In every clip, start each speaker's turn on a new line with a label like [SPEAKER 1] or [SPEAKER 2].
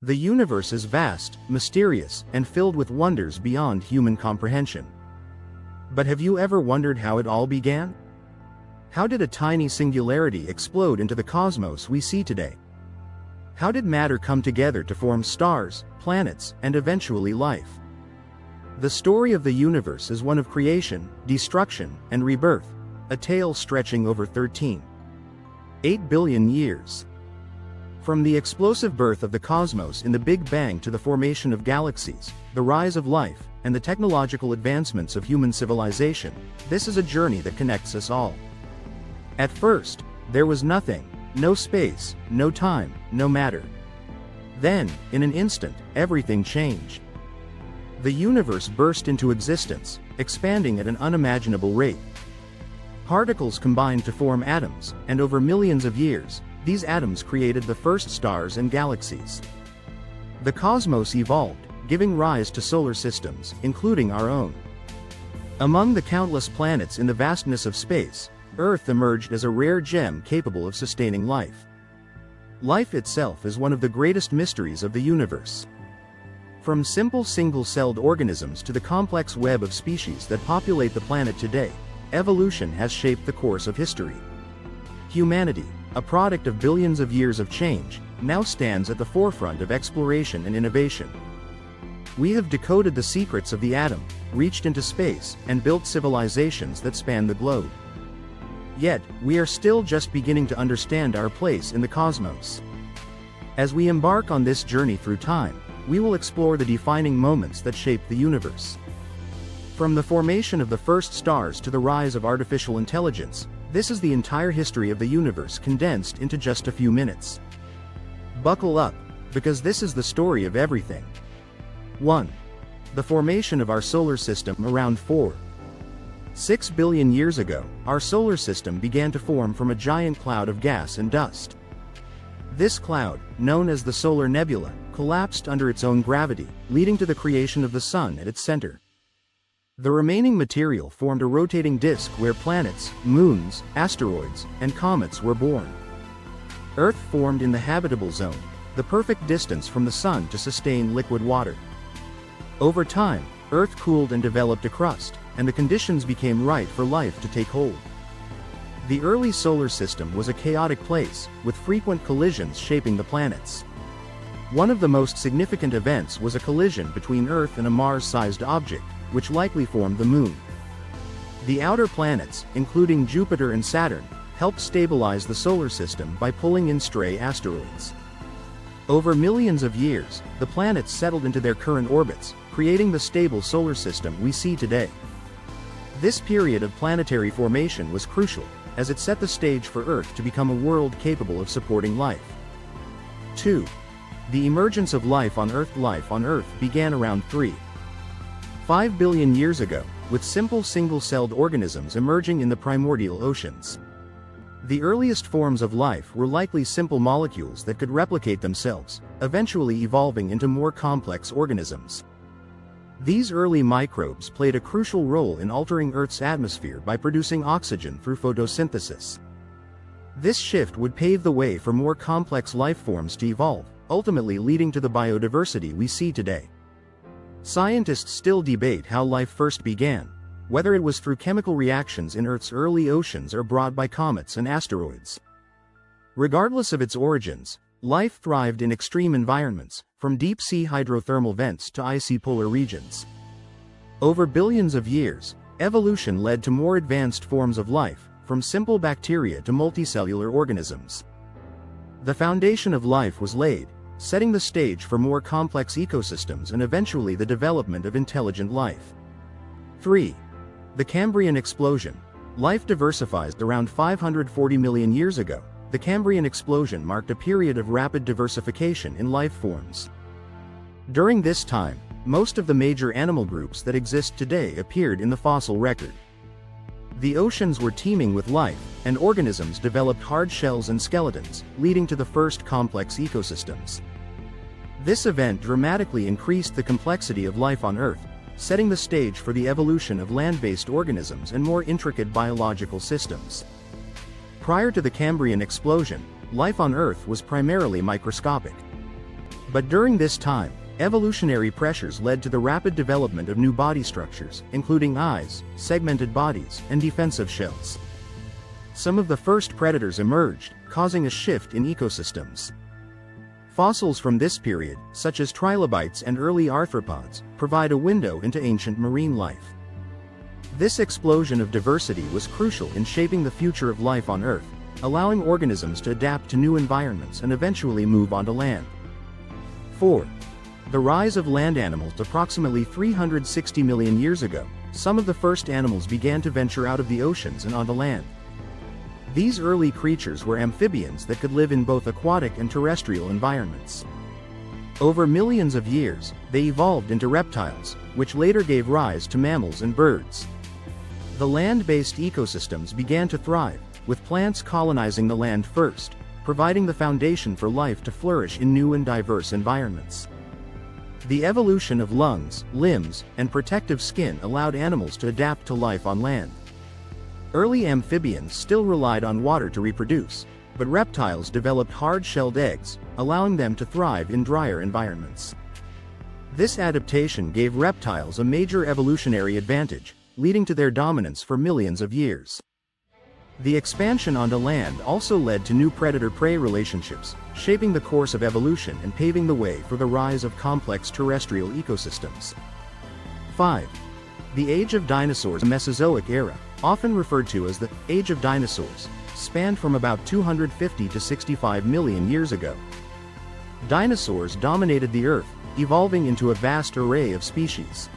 [SPEAKER 1] The universe is vast, mysterious, and filled with wonders beyond human comprehension. But have you ever wondered how it all began? How did a tiny singularity explode into the cosmos we see today? How did matter come together to form stars, planets, and eventually life? The story of the universe is one of creation, destruction, and rebirth, a tale stretching over 13.8 billion years. From the explosive birth of the cosmos in the Big Bang to the formation of galaxies, the rise of life, and the technological advancements of human civilization, this is a journey that connects us all. At first, there was nothing, no space, no time, no matter. Then, in an instant, everything changed. The universe burst into existence, expanding at an unimaginable rate. Particles combined to form atoms, and over millions of years, these atoms created the first stars and galaxies. The cosmos evolved, giving rise to solar systems, including our own. Among the countless planets in the vastness of space, Earth emerged as a rare gem capable of sustaining life. Life itself is one of the greatest mysteries of the universe. From simple single-celled organisms to the complex web of species that populate the planet today, evolution has shaped the course of history. Humanity, a product of billions of years of change, now stands at the forefront of exploration and innovation. We have decoded the secrets of the atom, reached into space, and built civilizations that span the globe. Yet, we are still just beginning to understand our place in the cosmos. As we embark on this journey through time, we will explore the defining moments that shape the universe. From the formation of the first stars to the rise of artificial intelligence, this is the entire history of the universe condensed into just a few minutes. Buckle up, because this is the story of everything. 1. The formation of our solar system around 4.6 billion years ago, our solar system began to form from a giant cloud of gas and dust. This cloud, known as the solar nebula, collapsed under its own gravity, leading to the creation of the Sun at its center. The remaining material formed a rotating disk where planets, moons, asteroids, and comets were born. Earth formed in the habitable zone, the perfect distance from the Sun to sustain liquid water. Over time, Earth cooled and developed a crust, and the conditions became right for life to take hold. The early solar system was a chaotic place, with frequent collisions shaping the planets. One of the most significant events was a collision between Earth and a Mars-sized object, which likely formed the Moon. The outer planets, including Jupiter and Saturn, helped stabilize the solar system by pulling in stray asteroids. Over millions of years, the planets settled into their current orbits, creating the stable solar system we see today. This period of planetary formation was crucial, as it set the stage for Earth to become a world capable of supporting life. 2. The emergence of life on Earth. Life on Earth began around 3.5 billion years ago, with simple single-celled organisms emerging in the primordial oceans. The earliest forms of life were likely simple molecules that could replicate themselves, eventually evolving into more complex organisms. These early microbes played a crucial role in altering Earth's atmosphere by producing oxygen through photosynthesis. This shift would pave the way for more complex life forms to evolve, ultimately leading to the biodiversity we see today. Scientists still debate how life first began, whether it was through chemical reactions in Earth's early oceans or brought by comets and asteroids. Regardless of its origins, life thrived in extreme environments, from deep-sea hydrothermal vents to icy polar regions. Over billions of years, evolution led to more advanced forms of life, from simple bacteria to multicellular organisms. The foundation of life was laid, setting the stage for more complex ecosystems and eventually the development of intelligent life. 3. The Cambrian explosion. Life diversified around 540 million years ago. The Cambrian explosion marked a period of rapid diversification in life forms. During this time, most of the major animal groups that exist today appeared in the fossil record. The oceans were teeming with life, and organisms developed hard shells and skeletons, leading to the first complex ecosystems. This event dramatically increased the complexity of life on Earth, setting the stage for the evolution of land-based organisms and more intricate biological systems. Prior to the Cambrian explosion, life on Earth was primarily microscopic. But during this time, evolutionary pressures led to the rapid development of new body structures, including eyes, segmented bodies, and defensive shells. Some of the first predators emerged, causing a shift in ecosystems. Fossils from this period, such as trilobites and early arthropods, provide a window into ancient marine life. This explosion of diversity was crucial in shaping the future of life on Earth, allowing organisms to adapt to new environments and eventually move onto land. 4. The rise of land animals. Approximately 360 million years ago, some of the first animals began to venture out of the oceans and onto land. These early creatures were amphibians that could live in both aquatic and terrestrial environments. Over millions of years, they evolved into reptiles, which later gave rise to mammals and birds. The land-based ecosystems began to thrive, with plants colonizing the land first, providing the foundation for life to flourish in new and diverse environments. The evolution of lungs, limbs, and protective skin allowed animals to adapt to life on land. Early amphibians still relied on water to reproduce, but reptiles developed hard-shelled eggs, allowing them to thrive in drier environments. This adaptation gave reptiles a major evolutionary advantage, leading to their dominance for millions of years. The expansion onto land also led to new predator-prey relationships, shaping the course of evolution and paving the way for the rise of complex terrestrial ecosystems. 5. The Age of Dinosaurs. The Mesozoic era, often referred to as the Age of Dinosaurs, spanned from about 250 to 65 million years ago. Dinosaurs dominated the Earth, evolving into a vast array of species.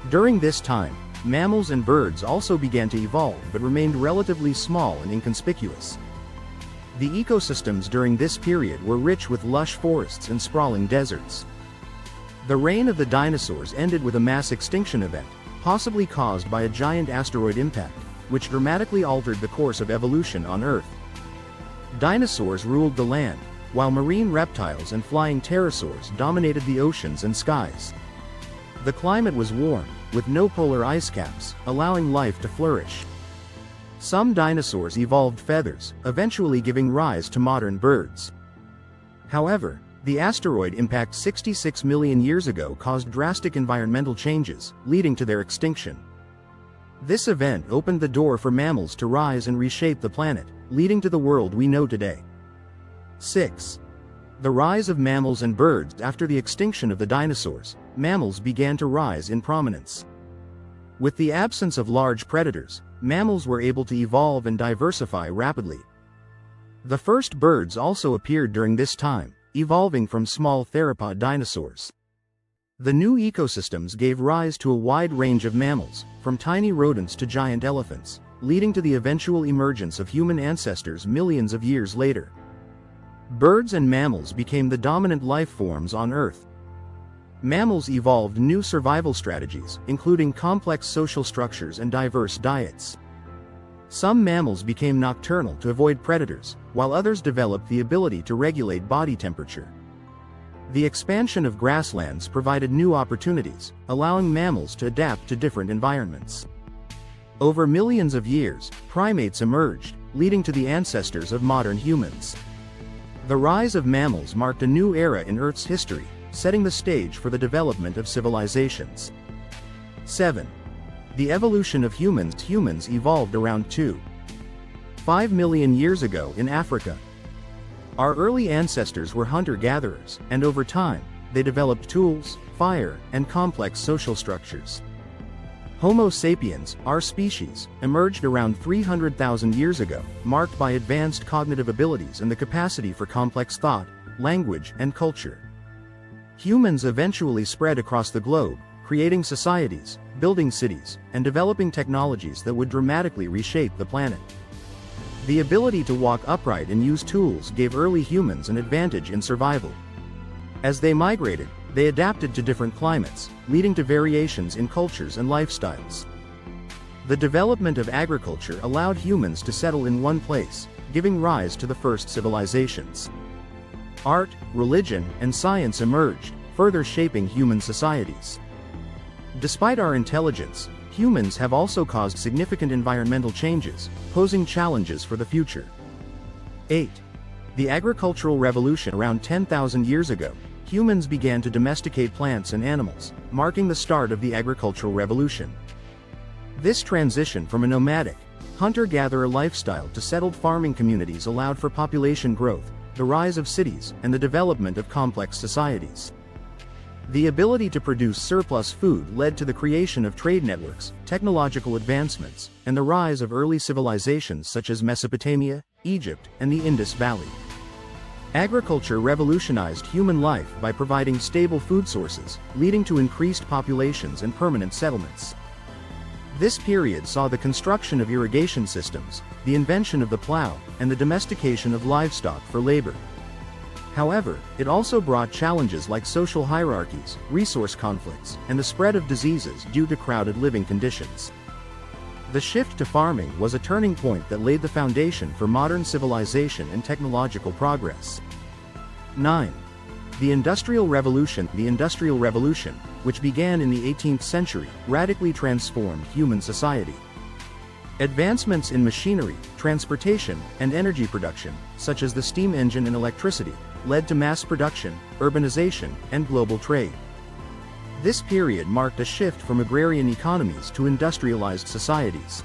[SPEAKER 1] During this time, mammals and birds also began to evolve but remained relatively small and inconspicuous. The ecosystems during this period were rich with lush forests and sprawling deserts. The reign of the dinosaurs ended with a mass extinction event, possibly caused by a giant asteroid impact, which dramatically altered the course of evolution on Earth. Dinosaurs ruled the land, while marine reptiles and flying pterosaurs dominated the oceans and skies. The climate was warm, with no polar ice caps, allowing life to flourish. Some dinosaurs evolved feathers, eventually giving rise to modern birds. However, the asteroid impact 66 million years ago caused drastic environmental changes, leading to their extinction. This event opened the door for mammals to rise and reshape the planet, leading to the world we know today. 6. The rise of mammals and birds. After the extinction of the dinosaurs, mammals began to rise in prominence. With the absence of large predators, mammals were able to evolve and diversify rapidly. The first birds also appeared during this time, evolving from small theropod dinosaurs. The new ecosystems gave rise to a wide range of mammals, from tiny rodents to giant elephants, leading to the eventual emergence of human ancestors millions of years later. Birds and mammals became the dominant life forms on Earth. Mammals evolved new survival strategies, including complex social structures and diverse diets. Some mammals became nocturnal to avoid predators, while others developed the ability to regulate body temperature. The expansion of grasslands provided new opportunities, allowing mammals to adapt to different environments. Over millions of years, primates emerged, leading to the ancestors of modern humans. The rise of mammals marked a new era in Earth's history, setting the stage for the development of civilizations. 7. The evolution of humans. Humans evolved around 2.5 million years ago in Africa. Our early ancestors were hunter-gatherers, and over time, they developed tools, fire, and complex social structures. Homo sapiens, our species, emerged around 300,000 years ago, marked by advanced cognitive abilities and the capacity for complex thought, language, and culture. Humans eventually spread across the globe, creating societies, building cities, and developing technologies that would dramatically reshape the planet. The ability to walk upright and use tools gave early humans an advantage in survival. As they migrated, they adapted to different climates, leading to variations in cultures and lifestyles. The development of agriculture allowed humans to settle in one place, giving rise to the first civilizations. Art, religion, and science emerged, further shaping human societies. Despite our intelligence, humans have also caused significant environmental changes, posing challenges for the future. 8. The agricultural revolution. Around 10,000 years ago, humans began to domesticate plants and animals, marking the start of the agricultural revolution. This transition from a nomadic, hunter-gatherer lifestyle to settled farming communities allowed for population growth, the rise of cities, and the development of complex societies. The ability to produce surplus food led to the creation of trade networks, technological advancements, and the rise of early civilizations such as Mesopotamia, Egypt, and the Indus Valley. Agriculture revolutionized human life by providing stable food sources, leading to increased populations and permanent settlements. This period saw the construction of irrigation systems, the invention of the plow, and the domestication of livestock for labor. However, it also brought challenges like social hierarchies, resource conflicts, and the spread of diseases due to crowded living conditions. The shift to farming was a turning point that laid the foundation for modern civilization and technological progress. 9. The Industrial Revolution. The Industrial Revolution, which began in the 18th century, radically transformed human society. Advancements in machinery, transportation, and energy production, such as the steam engine and electricity, led to mass production, urbanization, and global trade. This period marked a shift from agrarian economies to industrialized societies.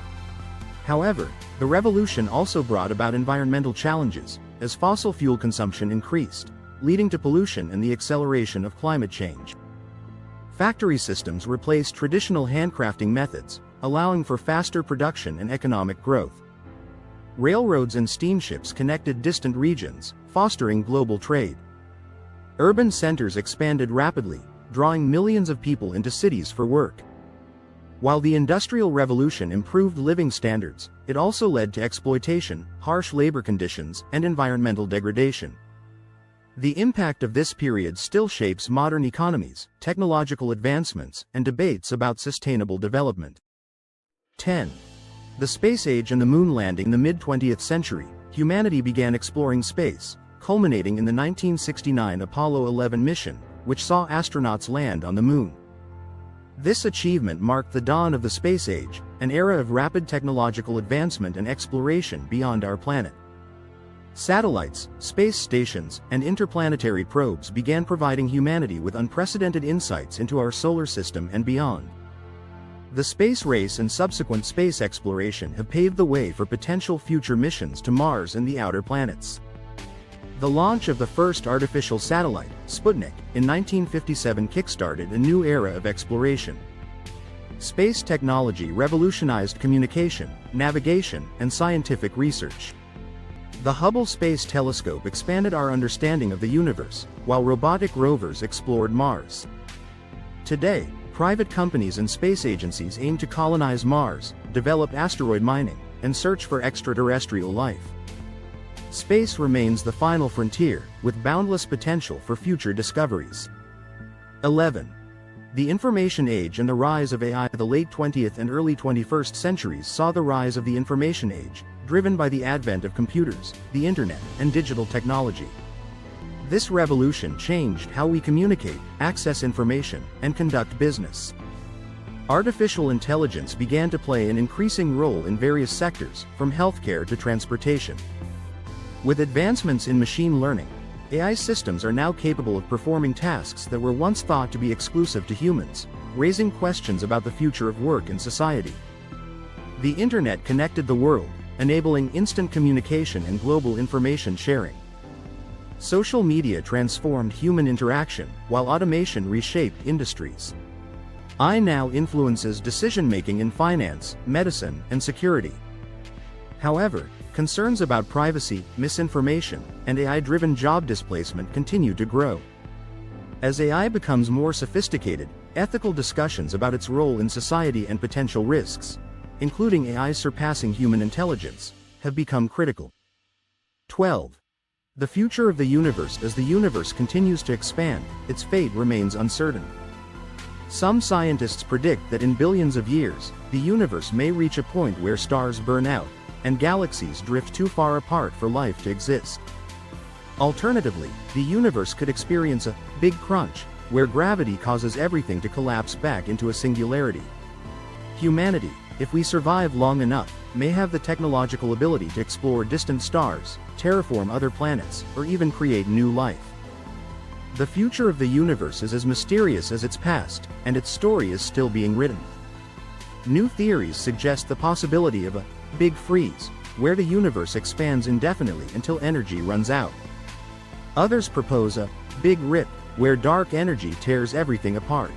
[SPEAKER 1] However, the revolution also brought about environmental challenges, as fossil fuel consumption increased, leading to pollution and the acceleration of climate change. Factory systems replaced traditional handcrafting methods, allowing for faster production and economic growth. Railroads and steamships connected distant regions, fostering global trade. Urban centers expanded rapidly, drawing millions of people into cities for work. While the Industrial Revolution improved living standards, it also led to exploitation, harsh labor conditions, and environmental degradation. The impact of this period still shapes modern economies, technological advancements, and debates about sustainable development. 10. The space age and the moon landing. In the mid-20th century, humanity began exploring space, culminating in the 1969 Apollo 11 mission, which saw astronauts land on the moon. This achievement marked the dawn of the space age, an era of rapid technological advancement and exploration beyond our planet. Satellites, space stations, and interplanetary probes began providing humanity with unprecedented insights into our solar system and beyond. The space race and subsequent space exploration have paved the way for potential future missions to Mars and the outer planets. The launch of the first artificial satellite, Sputnik, in 1957 kickstarted a new era of exploration. Space technology revolutionized communication, navigation, and scientific research. The Hubble Space Telescope expanded our understanding of the universe, while robotic rovers explored Mars. Today, private companies and space agencies aim to colonize Mars, develop asteroid mining, and search for extraterrestrial life. Space remains the final frontier, with boundless potential for future discoveries. 11. The Information Age and the rise of AI. The late 20th and early 21st centuries saw the rise of the Information Age, driven by the advent of computers, the internet, and digital technology. This revolution changed how we communicate, access information, and conduct business. Artificial intelligence began to play an increasing role in various sectors, from healthcare to transportation. With advancements in machine learning, AI systems are now capable of performing tasks that were once thought to be exclusive to humans, raising questions about the future of work and society. The internet connected the world, enabling instant communication and global information sharing. Social media transformed human interaction, while automation reshaped industries. AI now influences decision-making in finance, medicine, and security. However, concerns about privacy, misinformation, and AI-driven job displacement continue to grow. As AI becomes more sophisticated, ethical discussions about its role in society and potential risks, including AI surpassing human intelligence, have become critical. 12. The future of the universe. As the universe continues to expand, its fate remains uncertain. Some scientists predict that in billions of years, the universe may reach a point where stars burn out, and galaxies drift too far apart for life to exist. Alternatively, the universe could experience a big crunch, where gravity causes everything to collapse back into a singularity. Humanity, if we survive long enough, may have the technological ability to explore distant stars, terraform other planets, or even create new life. The future of the universe is as mysterious as its past, and its story is still being written. New theories suggest the possibility of a big freeze, where the universe expands indefinitely until energy runs out. Others propose a big rip, where dark energy tears everything apart.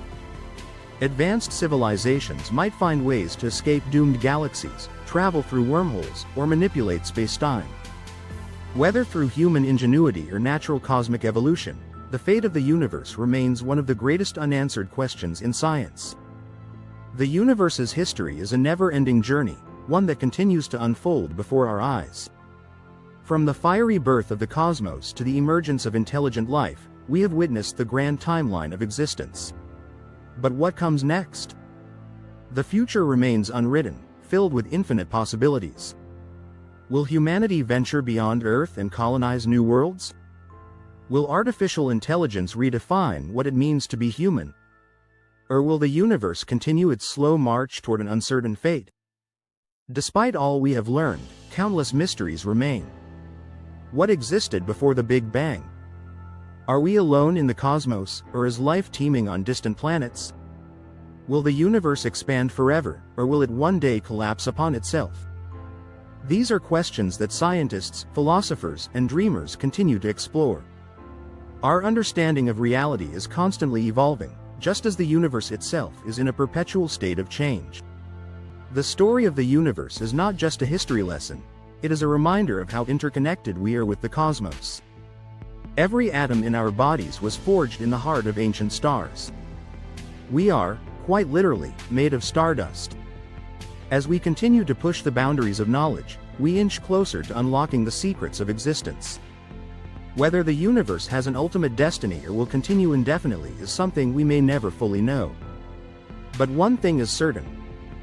[SPEAKER 1] Advanced civilizations might find ways to escape doomed galaxies, travel through wormholes, or manipulate space-time. Whether through human ingenuity or natural cosmic evolution, the fate of the universe remains one of the greatest unanswered questions in science. The universe's history is a never-ending journey, one that continues to unfold before our eyes. From the fiery birth of the cosmos to the emergence of intelligent life, we have witnessed the grand timeline of existence. But what comes next? The future remains unwritten, filled with infinite possibilities. Will humanity venture beyond Earth and colonize new worlds? Will artificial intelligence redefine what it means to be human? Or will the universe continue its slow march toward an uncertain fate? Despite all we have learned, countless mysteries remain. What existed before the Big Bang? Are we alone in the cosmos, or is life teeming on distant planets? Will the universe expand forever, or will it one day collapse upon itself? These are questions that scientists, philosophers, and dreamers continue to explore. Our understanding of reality is constantly evolving, just as the universe itself is in a perpetual state of change. The story of the universe is not just a history lesson, it is a reminder of how interconnected we are with the cosmos. Every atom in our bodies was forged in the heart of ancient stars. We are, quite literally, made of stardust. As we continue to push the boundaries of knowledge, we inch closer to unlocking the secrets of existence. Whether the universe has an ultimate destiny or will continue indefinitely is something we may never fully know. But one thing is certain.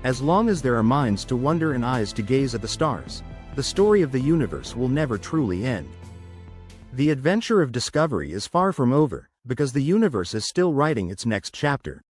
[SPEAKER 1] As long as there are minds to wonder and eyes to gaze at the stars, the story of the universe will never truly end. The adventure of discovery is far from over, because the universe is still writing its next chapter.